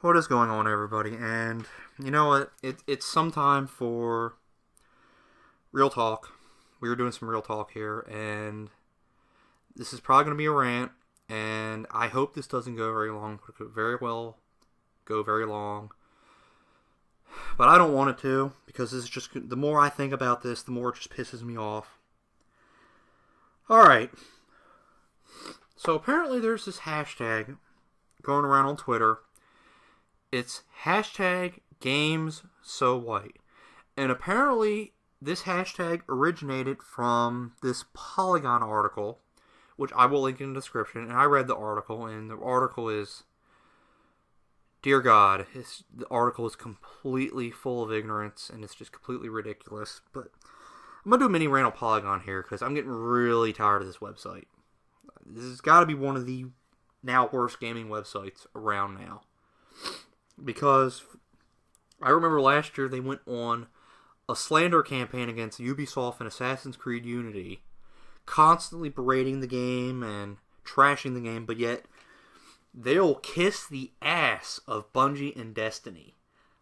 What is going on, everybody? And you know what? It's some time for real talk. We were doing some real talk here, and this is probably going to be a rant, and I hope this doesn't go very long. It could very well go very long. But I don't want it to, because this is just, the more I think about this, the more it just pisses me off. Alright. So apparently there's this hashtag going around on Twitter. It's hashtag GamesSoWhite. And apparently this hashtag originated from this Polygon article, which I will link in the description. And I read the article, and the article is, dear God, the article is completely full of ignorance, and it's just completely ridiculous. But I'm going to do a mini rant on Polygon here, because I'm getting really tired of this website. This has got to be one of the now worst gaming websites around now. Because I remember last year they went on a slander campaign against Ubisoft and Assassin's Creed Unity, constantly berating the game and trashing the game, but yet they'll kiss the ass of Bungie and Destiny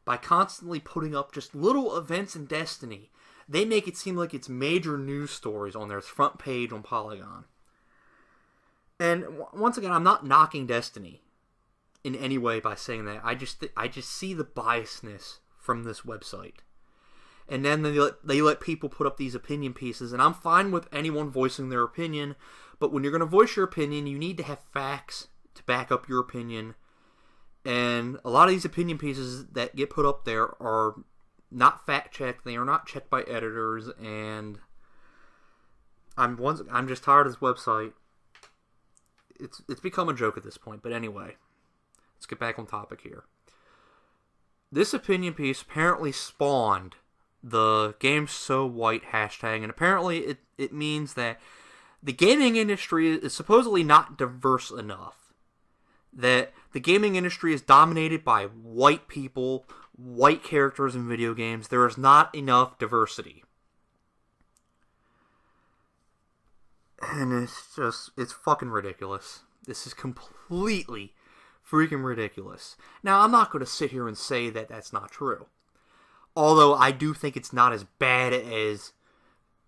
by constantly putting up just little events in Destiny. They make it seem like it's major news stories on their front page on Polygon. And once again, I'm not knocking Destiny in any way by saying that. I just see the biasness from this website. And then they let people put up these opinion pieces, and I'm fine with anyone voicing their opinion, but when you're going to voice your opinion, you need to have facts to back up your opinion. And a lot of these opinion pieces that get put up there are not fact-checked, they are not checked by editors, and I'm just tired of this website. It's become a joke at this point, but anyway. Let's get back on topic here. This opinion piece apparently spawned the GamesSoWhite hashtag, and apparently it means that the gaming industry is supposedly not diverse enough. That the gaming industry is dominated by white people, white characters in video games. There is not enough diversity. And it's fucking ridiculous. This is completely freaking ridiculous. Now, I'm not going to sit here and say that that's not true. Although I do think it's not as bad as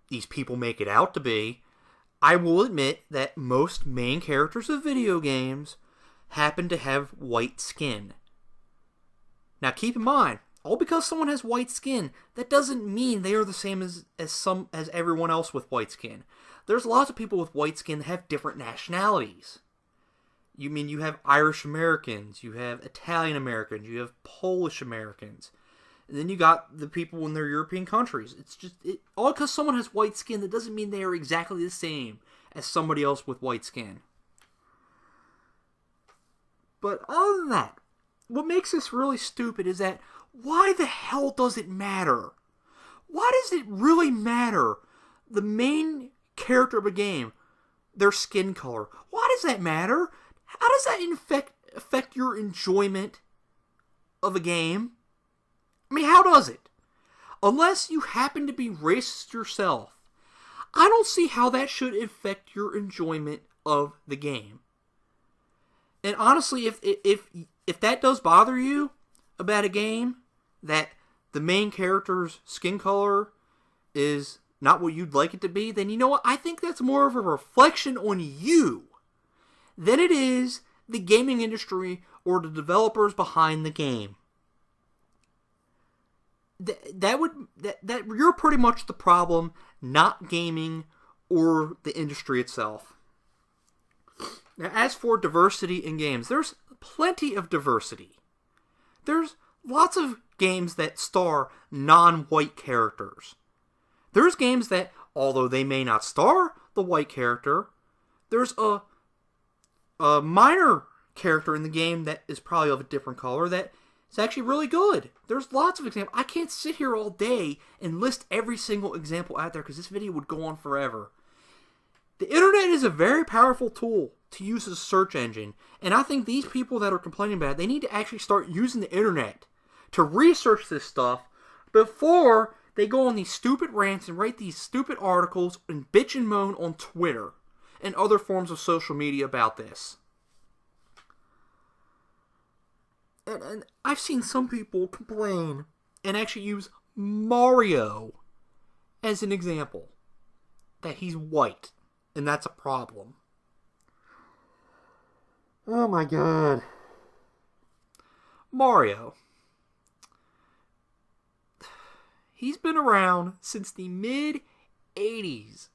these people make it out to be. I will admit that most main characters of video games happen to have white skin. Now, keep in mind, all because someone has white skin, that doesn't mean they are the same as everyone else with white skin. There's lots of people with white skin that have different nationalities. You have Irish Americans, you have Italian Americans, you have Polish Americans, and then you got the people in their European countries. It's just, all because someone has white skin, that doesn't mean they are exactly the same as somebody else with white skin. But other than that, what makes this really stupid is that, why the hell does it matter? Why does it really matter? The main character of a game, their skin color. Why does that matter? How does that affect your enjoyment of a game? I mean, how does it? Unless you happen to be racist yourself, I don't see how that should affect your enjoyment of the game. And honestly, if that does bother you about a game, that the main character's skin color is not what you'd like it to be, then you know what? I think that's more of a reflection on you than it is the gaming industry or the developers behind the game. That you're pretty much the problem, not gaming or the industry itself. Now, as for diversity in games, there's plenty of diversity. There's lots of games that star non-white characters. There's games that, although they may not star the white character, there's a minor character in the game that is probably of a different color that is actually really good. There's lots of examples. I can't sit here all day and list every single example out there because this video would go on forever. The internet is a very powerful tool to use as a search engine, and I think these people that are complaining about it, they need to actually start using the internet to research this stuff before they go on these stupid rants and write these stupid articles and bitch and moan on Twitter and other forms of social media about this. And I've seen some people complain and actually use Mario as an example. That he's white. And that's a problem. Oh my god. Mario. He's been around since the mid-80s.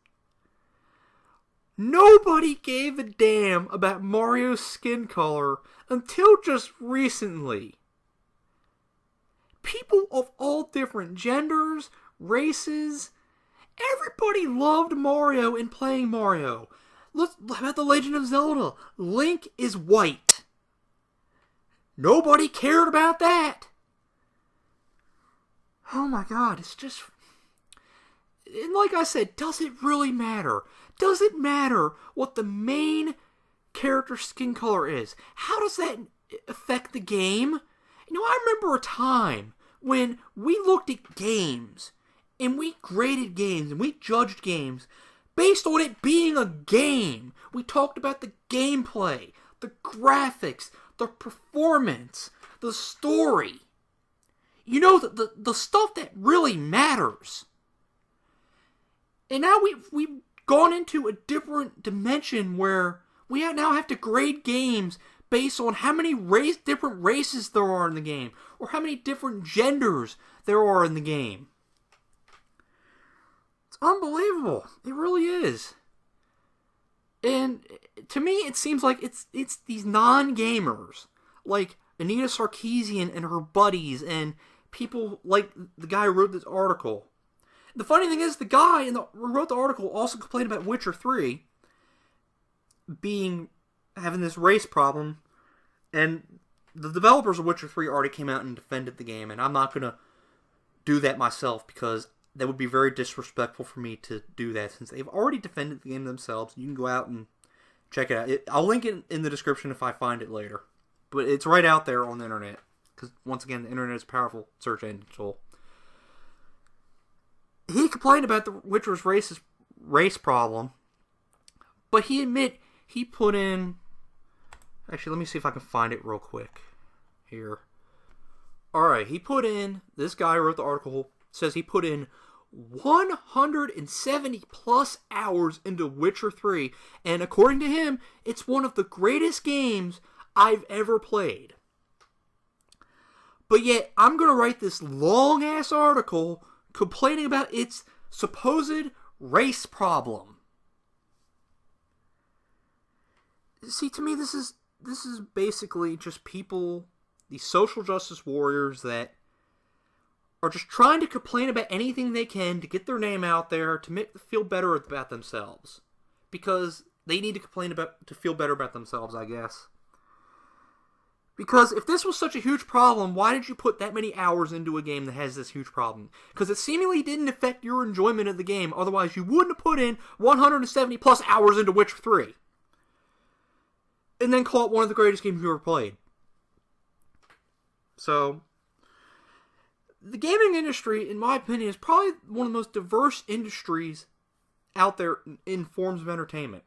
Nobody gave a damn about Mario's skin color until just recently. People of all different genders, races, everybody loved Mario and playing Mario. Look about The Legend of Zelda. Link is white. Nobody cared about that. Oh my god, it's just... And like I said, does it really matter? Does it matter what the main character's skin color is? How does that affect the game? You know, I remember a time when we looked at games, and we graded games, and we judged games based on it being a game. We talked about the gameplay, the graphics, the performance, the story. You know, the stuff that really matters. And now we've gone into a different dimension where we now have to grade games based on how many different races there are in the game, or how many different genders there are in the game. It's unbelievable. It really is. And to me, it seems like it's these non-gamers, like Anita Sarkeesian and her buddies, and people like the guy who wrote this article. The funny thing is, the guy who wrote the article also complained about Witcher 3 having this race problem, and the developers of Witcher 3 already came out and defended the game, and I'm not going to do that myself because that would be very disrespectful for me to do that since they've already defended the game themselves. You can go out and check it out. I'll link it in the description if I find it later. But it's right out there on the internet. Because, once again, the internet is a powerful search engine tool. He complained about the Witcher's race problem. But he put in... Actually, let me see if I can find it real quick. Here. Alright, this guy who wrote the article, says he put in 170 plus hours into Witcher 3. And according to him, it's one of the greatest games I've ever played. But yet, I'm going to write this long-ass article complaining about its supposed race problem. See, to me, this is basically just people, these social justice warriors that are just trying to complain about anything they can to get their name out there, to feel better about themselves. Because they need to feel better about themselves, I guess. Because if this was such a huge problem, why did you put that many hours into a game that has this huge problem? Because it seemingly didn't affect your enjoyment of the game, otherwise you wouldn't have put in 170 plus hours into Witcher 3. And then call it one of the greatest games you ever played. So, the gaming industry, in my opinion, is probably one of the most diverse industries out there in forms of entertainment.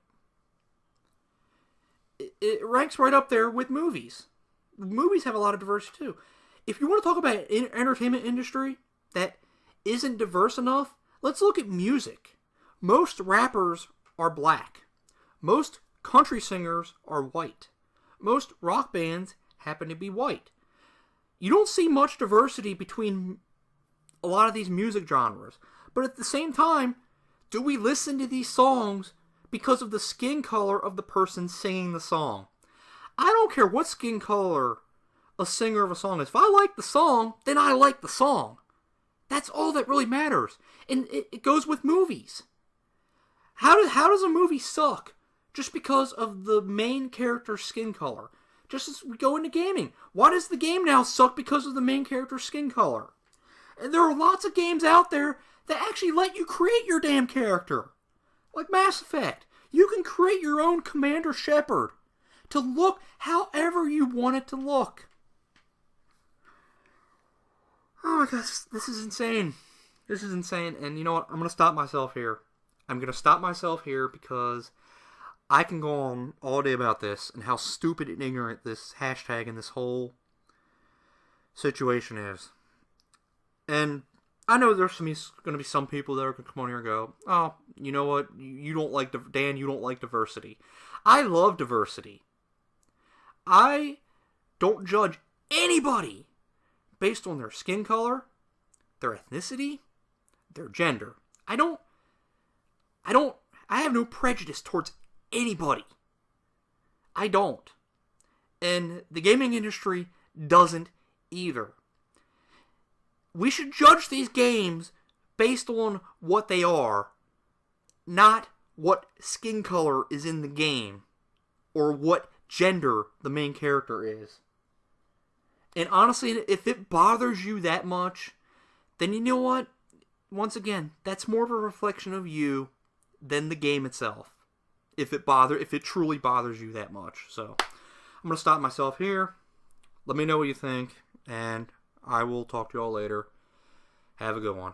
It ranks right up there with movies. Movies have a lot of diversity too. If you want to talk about an entertainment industry that isn't diverse enough, let's look at music. Most rappers are black. Most country singers are white. Most rock bands happen to be white. You don't see much diversity between a lot of these music genres. But at the same time, do we listen to these songs because of the skin color of the person singing the song? I don't care what skin color a singer of a song is. If I like the song, then I like the song. That's all that really matters. And it goes with movies. How does a movie suck just because of the main character's skin color? Just as we go into gaming. Why does the game now suck because of the main character's skin color? And there are lots of games out there that actually let you create your damn character. Like Mass Effect. You can create your own Commander Shepard to look however you want it to look. Oh my gosh, this is insane. This is insane. And you know what? I'm going to stop myself here. Because I can go on all day about this and how stupid and ignorant this hashtag and this whole situation is. And I know there's going to be some people that are going to come on here and go, oh, you know what? You don't like, Dan, you don't like diversity. I love diversity. I don't judge anybody based on their skin color, their ethnicity, their gender. I have no prejudice towards anybody. I don't. And the gaming industry doesn't either. We should judge these games based on what they are, not what skin color is in the game, or what gender the main character is. And honestly, if it bothers you that much, then you know what? Once again, that's more of a reflection of you than the game itself. If it truly bothers you that much. So, I'm going to stop myself here. Let me know what you think, and I will talk to you all later. Have a good one.